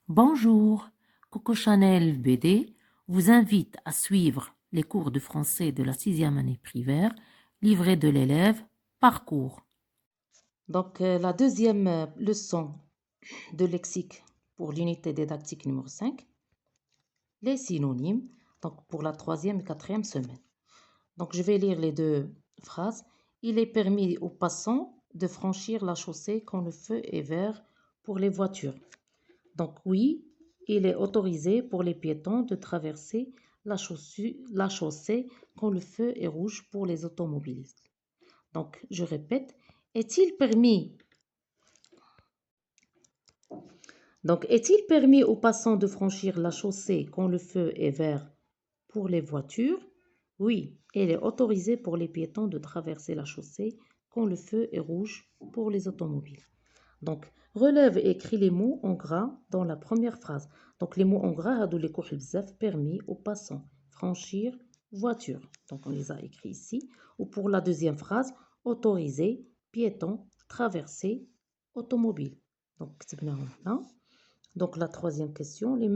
Bonjour, Coco Chanel BD vous invite à suivre les cours de français de la sixième année primaire, livret de l'élève, parcours. Donc, la deuxième leçon de lexique pour l'unité didactique numéro 5, les synonymes, donc pour la troisième et quatrième semaine. Donc, je vais lire les deux phrases. Il est permis aux passants de franchir la chaussée quand le feu est vert pour les voitures. Donc, oui, il est autorisé pour les piétons de traverser la chaussée quand le feu est rouge pour les automobilistes. Donc, je répète, est-il permis Donc, est-il permis aux passants de franchir la chaussée quand le feu est vert pour les voitures? Oui, il est autorisé pour les piétons de traverser la chaussée quand le feu est rouge pour les automobiles. Donc, relève et écris les mots en gras dans la première phrase. Donc, les mots en gras, هادو اللي كحل بزاف, permis aux passants, franchir, voiture. Donc, on les a écrits ici. Ou pour la deuxième phrase, autorisé, piéton, traverser, automobile. Donc, كتبناهم هنا. Donc la troisième question, les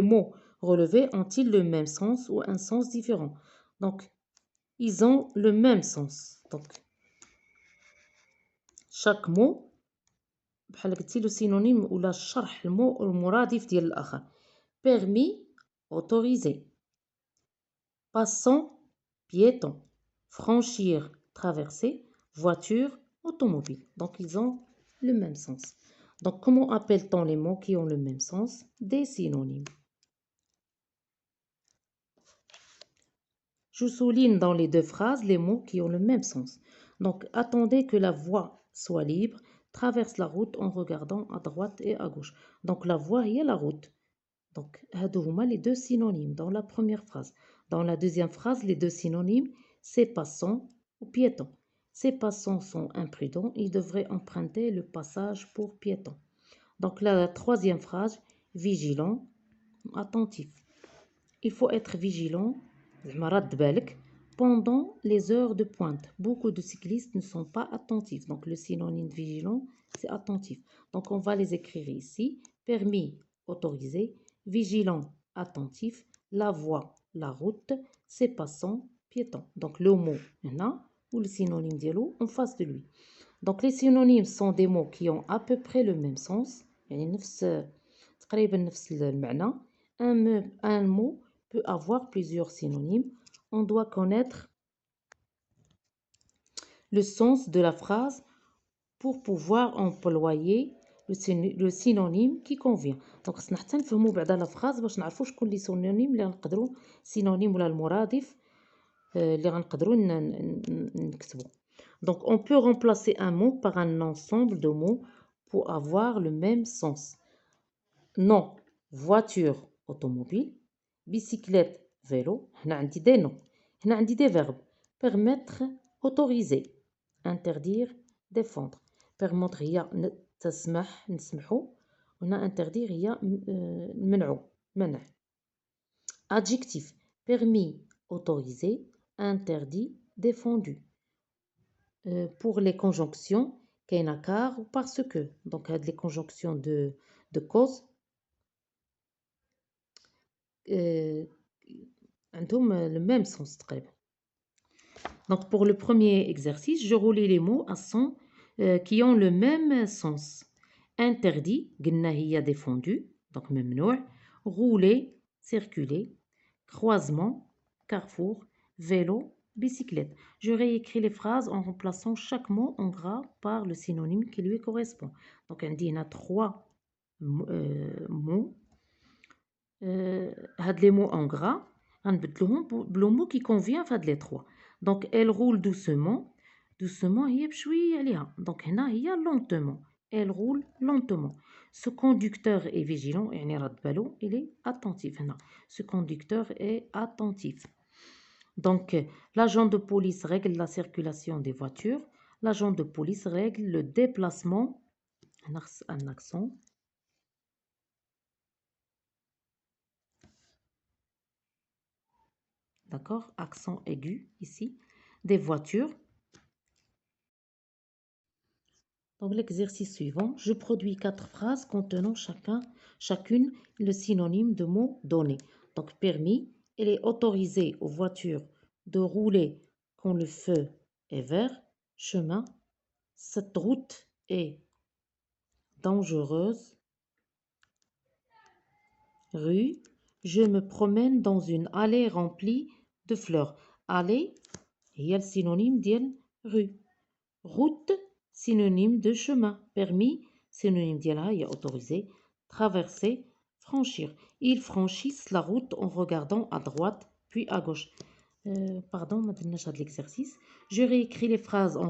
mots relevés ont-ils le même sens ou un sens différent? Donc, ils ont le même sens. Donc, chaque mot, بحال قلتي le synonyme ولا شرح المو المرادف ديال الآخر. Permis, autorisé. Passant, piéton. Franchir, traverser. Voiture, automobile. Donc, ils ont le même sens. Donc, comment appelle-t-on les mots qui ont le même sens? Des synonymes. Je souligne dans les deux phrases les mots qui ont le même sens. Donc, attendez que la voie soit libre, traverse la route en regardant à droite et à gauche. Donc, la voie est la route. Donc, هادو هما les deux synonymes dans la première phrase. Dans la deuxième phrase, les deux synonymes, c'est passant ou piéton. Ces passants sont imprudents, ils devraient emprunter le passage pour piéton. Donc, la troisième phrase, vigilant, attentif. Il faut être vigilant pendant les heures de pointe. Beaucoup de cyclistes ne sont pas attentifs. Donc, le synonyme de vigilant, c'est attentif. Donc, on va les écrire ici. Permis, autorisé. Vigilant, attentif. La voie, la route. C'est passant, piéton. Donc, le mot, là, ou le synonyme dialo en face de lui. Donc, les synonymes sont des mots qui ont à peu près le même sens. تقريبا نفس المعنى. Un mot peut avoir plusieurs synonymes. On doit connaître le sens de la phrase pour pouvoir employer le synonyme qui convient. Donc خصنا حتى نفهموا بعدا la phrase باش نعرفوا شكون لي synonyme اللي غنقدروا synonyme ولا المرادف اللي غنقدروا نكتبوا. Donc on peut remplacer un mot par un ensemble de mots pour avoir le même sens. Non, voiture, automobile, bicyclette, vélo. هنا عندي des noms. هنا عندي des verbes. Permettre, autoriser. Interdire, défendre. Permettre هي تسمح, نسمحوا. هنا interdire هي منعوا, منع. Adjectif. Permis, autorisé. Interdit, défendu. Pour les conjonctions, كاينه car ou parce que. Donc هاد les conjonctions de cause عندهم le même sens تقريبا. Donc pour le premier exercice, je relis les mots à son qui ont le même sens. Interdit, قلنا هي défendu, donc ممنوع. Rouler, circuler. Croisement, carrefour. Vélo, bicyclette. Je réécris les phrases en remplaçant chaque mot en gras par le synonyme qui lui correspond. Donc on dit il y a trois mots. هاد les mots en gras غنبدلوهم بلو mot qui convient فهاد les trois. Donc elle roule doucement. Doucement هي بشوية عليها. Donc هنا هي lentement. Elle roule lentement. Ce conducteur est vigilant يعني رد بالو. Il est attentif هنا. Ce conducteur est attentif. Donc l'agent de police règle la circulation des voitures. L'agent de police règle le déplacement. Un accent. D'accord? Accent aigu ici. Des voitures. Donc, l'exercice suivant, je produis 4 phrases contenant chacune le synonyme de mot donné. Donc, permis, il est autorisé aux voitures de rouler quand le feu est vert. Chemin, cette route est dangereuse. Rue, je me promène dans une allée remplie de fleurs. Allée, il y a le synonyme ديال rue. Route, synonyme de chemin. Permis, synonyme ديالها هي autorisé. Traverser, franchir. Ils franchissent la route en regardant à droite puis à gauche. Pardon, ما درناش هاد l'exercice. Je réécris les phrases en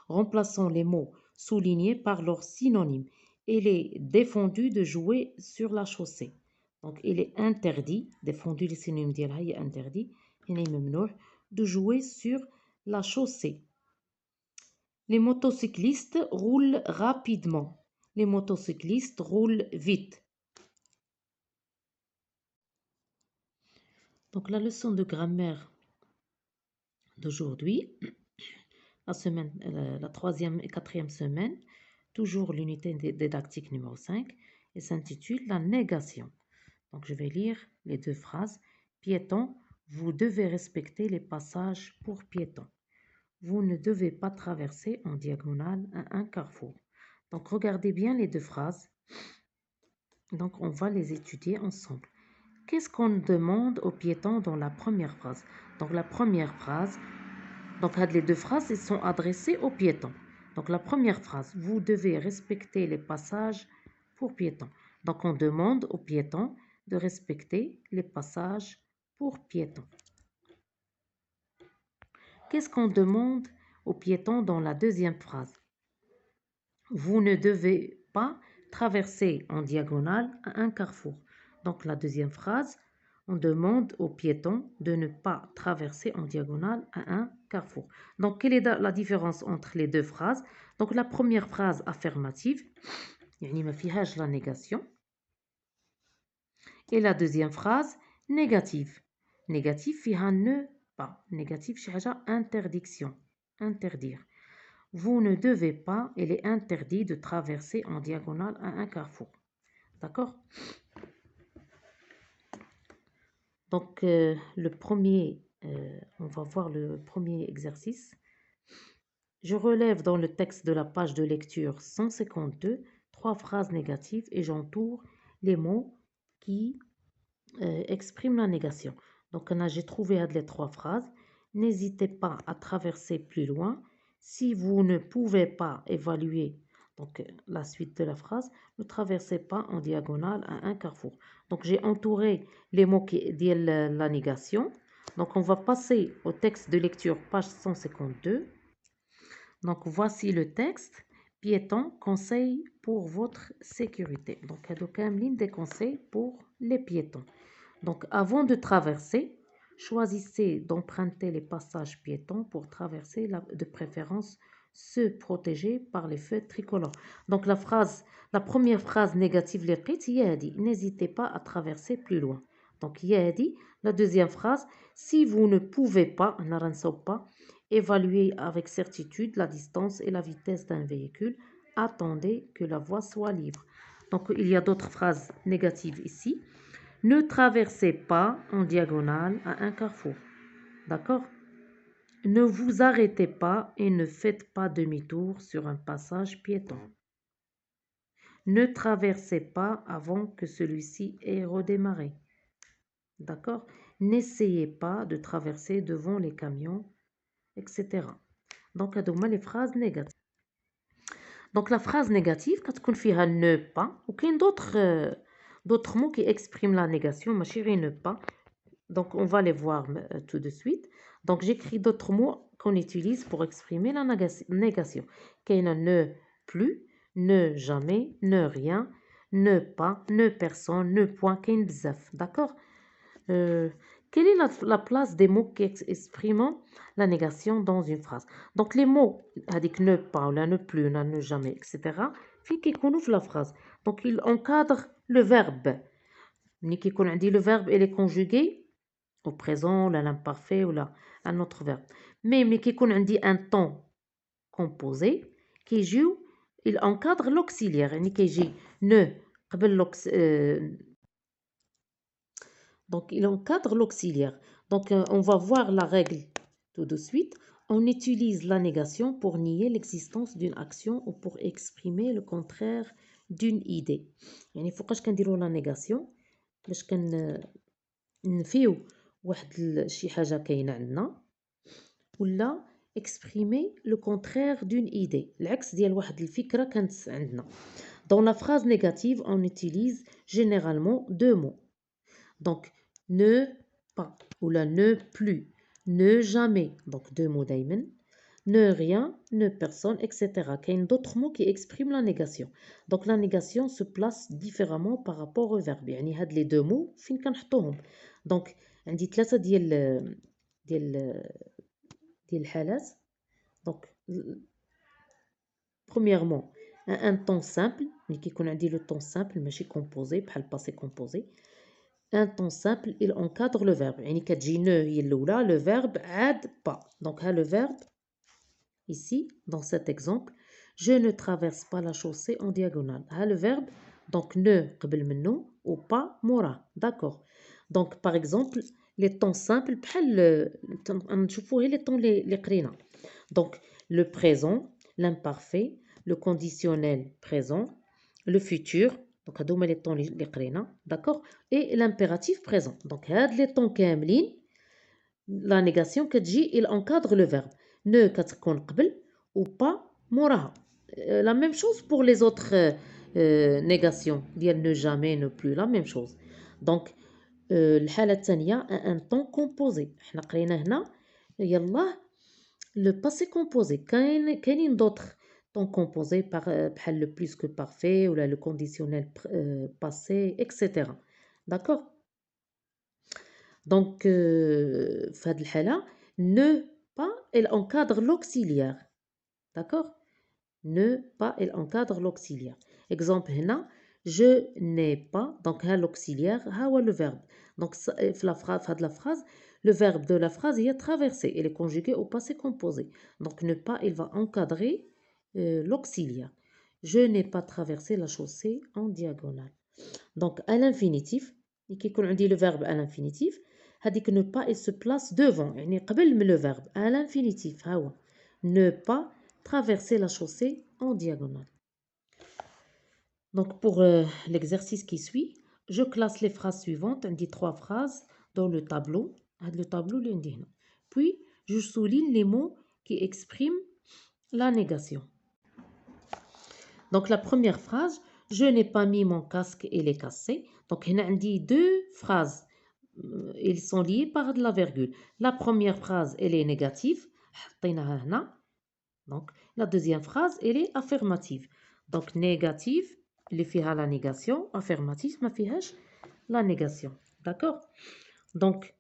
remplaçant les mots soulignés par leur synonyme. Il est défendu de jouer sur la chaussée. Donc, il est interdit, défendu les synonymes ديالها هي interdit, هنا ممنوع, de jouer sur la chaussée. Les motocyclistes roulent rapidement. Les motocyclistes roulent vite. Donc, la leçon de grammaire d'aujourd'hui, la 3e et 4e semaine, toujours l'unité didactique numéro 5, et s'intitule La négation. Donc, je vais lire les 2 phrases. Piéton, vous devez respecter les passages pour piétons. Vous ne devez pas traverser en diagonale à un carrefour. Donc, regardez bien les 2 phrases. Donc, on va les étudier ensemble. Qu'est-ce qu'on demande aux piétons dans la première phrase? Donc, la première phrase, donc les 2 phrases, elles sont adressées aux piétons. Donc, la première phrase, vous devez respecter les passages pour piétons. Donc, on demande aux piétons de respecter les passages pour piétons. Qu'est-ce qu'on demande aux piétons dans la deuxième phrase? Vous ne devez pas traverser en diagonale à un carrefour. Donc la deuxième phrase, on demande aux piétons de ne pas traverser en diagonale à un carrefour. Donc quelle est la différence entre les 2 phrases? Donc la première phrase affirmative, يعني ما فيهاش la négation. Et la deuxième phrase négative. Négative فيها ne pas. Négative شي حاجة interdiction. Interdire. Vous ne devez pas, il est interdit de traverser en diagonale à un carrefour. D'accord? Donc, on va voir le premier exercice. Je relève dans le texte de la page de lecture 152 3 phrases négatives et j'entoure les mots qui expriment la négation. Donc, j'ai trouvé les 3 phrases. N'hésitez pas à traverser plus loin. Si vous ne pouvez pas évaluer, donc la suite de la phrase, ne traversez pas en diagonale à un carrefour. Donc j'ai entouré les mots qui disent la négation. Donc on va passer au texte de lecture, page 152. Donc voici le texte. Piéton, conseil pour votre sécurité. Donc il y a des conseils pour les piétons. Donc avant de traverser, choisissez d'emprunter les passages piétons pour traverser, de préférence se protéger par les feux tricolores. Donc la première phrase négative, n'hésitez pas à traverser plus loin. Donc la deuxième phrase, si vous ne pouvez pas, évaluer avec certitude la distance et la vitesse d'un véhicule, attendez que la voie soit libre. Donc il y a d'autres phrases négatives ici. Ne traversez pas en diagonale à un carrefour. D'accord? Ne vous arrêtez pas et ne faites pas demi-tour sur un passage piéton. Ne traversez pas avant que celui-ci ait redémarré. D'accord? N'essayez pas de traverser devant les camions, etc. Donc, les phrases négatives. Donc, la phrase négative, quand on fait ne pas, ou qu'il y a d'autres mots qui expriment la négation, ma chérie, ne pas. Donc, on va les voir tout de suite. Donc, j'écris d'autres mots qu'on utilise pour exprimer la négation. Qu'il y a ne plus, ne jamais, ne rien, ne pas, ne personne, ne point, qu'il y a bzaf. D'accord? Quelle est la place des mots qui expriment la négation dans une phrase? Donc, les mots, avec ne pas, ou la ne plus, la ne jamais, etc., fait qu'ils connaissent la phrase. Donc, ils encadrent le verbe. Le verbe, il est conjugué au présent, l'imparfait ou un autre verbe. Mais qui qu'on dit un temps composé qui joue il encadre l'auxiliaire. يعني كيجي ne قبل donc il encadre l'auxiliaire. Donc on va voir la règle tout de suite. On utilise la négation pour nier l'existence d'une action ou pour exprimer le contraire d'une idée. يعني فوقاش كنديروا la négation باش نفيو واحد شي حاجه كاينه عندنا ولا exprimer le contraire d'une idée. العكس ديال واحد الفكره كانت عندنا. Dans la phrase négative, on utilise généralement deux mots. Donc, ne pas ou la ne plus, ne jamais. Donc, deux mots d'aymen. Ne rien, ne personne, etc. Il y a d'autres mots qui expriment la négation. Donc, la négation se place différemment par rapport au verbe. يعني هاد les deux mots فين كنحطوهم. Donc, عندي ثلاثة ديال الحالات. Donc, premièrement, un temps simple, mais qui connaît dit le temps simple, mais c'est composé, pas le passé composé. Un temps simple, il encadre le verbe. يعني كتجي ne هي الأولى, le verbe عاد pas. Donc, le verbe, ici, dans cet exemple, je ne traverse pas la chaussée en diagonale. Le verbe, donc ne قبل منه ou pas موراه. D'accord. Donc, par exemple, les temps simples, بحال نشوفوا هي les temps اللي قرينا. Donc, le présent, l'imparfait, le conditionnel présent, le futur, donc هادوما les temps اللي قرينا, d'accord, et l'impératif présent. Donc هاد les temps كاملين la négation كتجي il encadre le verbe. Ne كتكون قبل ou pas موراها. La même chose pour les autres négations ديال ne jamais, ne plus, la même chose. Donc الحالة الثانية un temps composé. احنا قرينا هنا يلاه le passé composé. كاينين d'autres temps composés par le plus que parfait ou là, le conditionnel passé, etc. D'accord. Donc في هذه الحالة ne pas elle encadre l'auxiliaire. D'accord. Ne pas elle encadre l'auxiliaire. Exemple هنا je n'ai pas, donc l'auxiliaire هو le verbe. Donc في la phrase le verbe de la phrase est traversé, il est conjugué au passé composé. Donc ne pas, il va encadrer l'auxiliaire. Je n'ai pas traversé la chaussée en diagonale. Donc à l'infinitif, qui on dit le verbe à l'infinitif, هذيك ne pas, il se place devant, يعني قبل من le verbe à l'infinitif. Ne pas traverser la chaussée en diagonale. Donc pour l'exercice qui suit, je classe les phrases suivantes. On dit 3 phrases dans le tableau. Le tableau l'indien. Puis je souligne les mots qui expriment la négation. Donc la première phrase, je n'ai pas mis mon casque, il est cassé. Donc on dit deux phrases. Ils sont liés par de la virgule. La première phrase, elle est négative. Donc la deuxième phrase, elle est affirmative. Donc négative, اللي فيها la négation, affirmative ما فيهاش la négation. D'accord. Donc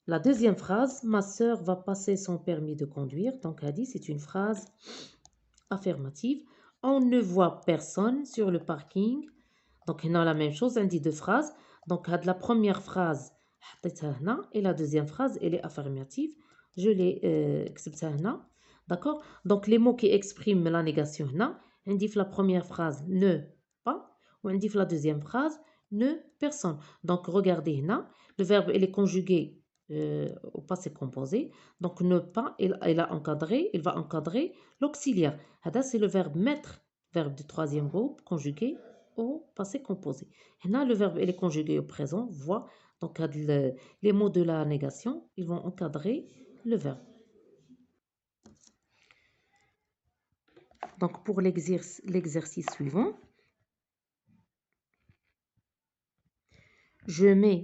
la deuxième phrase, ma sœur va passer son permis de conduire. Donc elle dit c'est une phrase affirmative. On ne voit personne sur le parking. Donc on a la même chose, on dit deux phrases. Donc la première phrase حطيتها هنا et la deuxième phrase elle est affirmative. Je l'ai كتبتها هنا. D'accord. Donc les mots qui expriment la négation هنا, on dit la première phrase ne pas ou on dit la deuxième phrase ne personne. Donc regardez هنا, le verbe il est conjugué au passé composé. Donc ne pas, il va encadrer l'auxiliaire. Hada c'est le verbe mettre, verbe du troisième groupe conjugué au passé composé. Là le verbe il est conjugué au présent, voit. Donc les mots de la négation, ils vont encadrer le verbe. Donc pour l'exercice suivant, je mets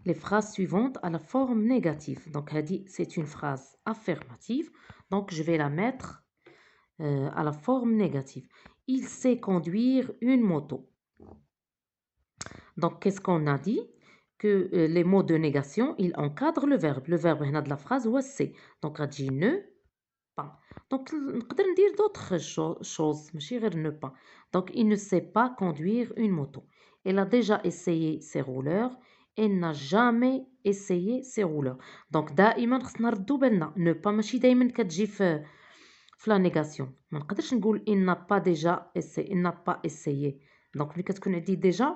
les phrases suivantes à la forme négative. Donc, c'est une phrase affirmative. Donc, je vais la mettre à la forme négative. Il sait conduire une moto. Donc, qu'est-ce qu'on a dit? Que les mots de négation, ils encadrent le verbe. Le verbe de la phrase, c'est. Donc, on dit ne pas. Donc, on peut dire d'autres choses, mais ne pas. Donc, il ne sait pas conduire une moto. Il a déjà essayé ses rouleurs. Elle n'a jamais essayé ses rouleurs. Donc دائما خصنا نردو بالنا ne pas ماشي دائما كتجي في في la négation. ما نقدرش نقول il n'a pas déjà essayé, il n'a pas essayé. Donc ملي كتكون عندي déjà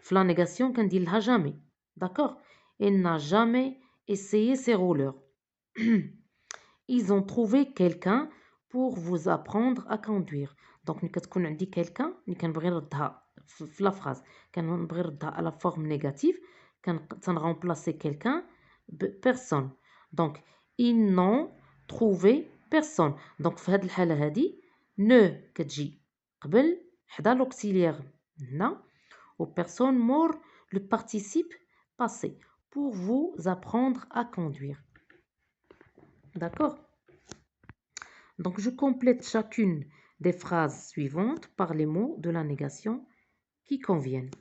في la négation كندير لها jamais. D'accord? Il n'a jamais essayé ces rouleurs. Ils ont trouvé quelqu'un pour vous apprendre à conduire. Donc ملي كتكون عندي quelqu'un ملي كنبغي نردها في la phrase كنبغي نردها à la forme négative تنرemplacer quelqu'un personne. Donc ils n'ont trouvé personne. Donc في هذه الحالة هذه ne كتجي قبل حدا l'auxiliaire هنا و personne مور le participe passé pour vous apprendre à conduire. D'accord? Donc je complète chacune des phrases suivantes par les mots de la négation qui conviennent.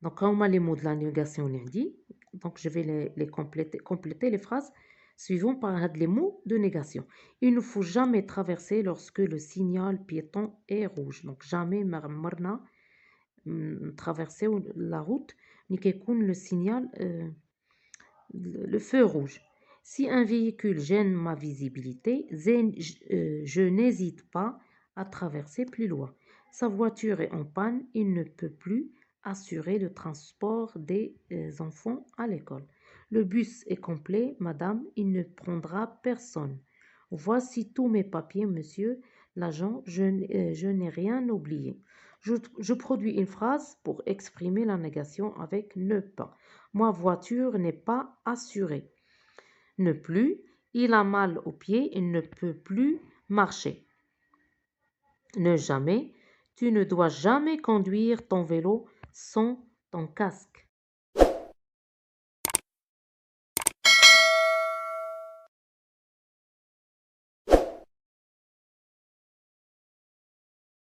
Donc هما les mots de la négation اللي عندي. Donc je vais les compléter les phrases suivantes par les mots de négation. Il ne faut jamais traverser lorsque le signal piéton est rouge. Donc jamais مرنا traverser la route ni كيكون le signal le feu rouge. Si un véhicule gêne ma visibilité, je n'hésite pas à traverser plus loin. Sa voiture est en panne, il ne peut plus assurer le transport des enfants à l'école. Le bus est complet, madame, il ne prendra personne. Voici tous mes papiers, monsieur l'agent, je n'ai rien oublié. Je produis une phrase pour exprimer la négation avec ne pas. Ma voiture n'est pas assurée. Ne plus, il a mal aux pieds, il ne peut plus marcher. Ne jamais, tu ne dois jamais conduire ton vélo sans ton casque.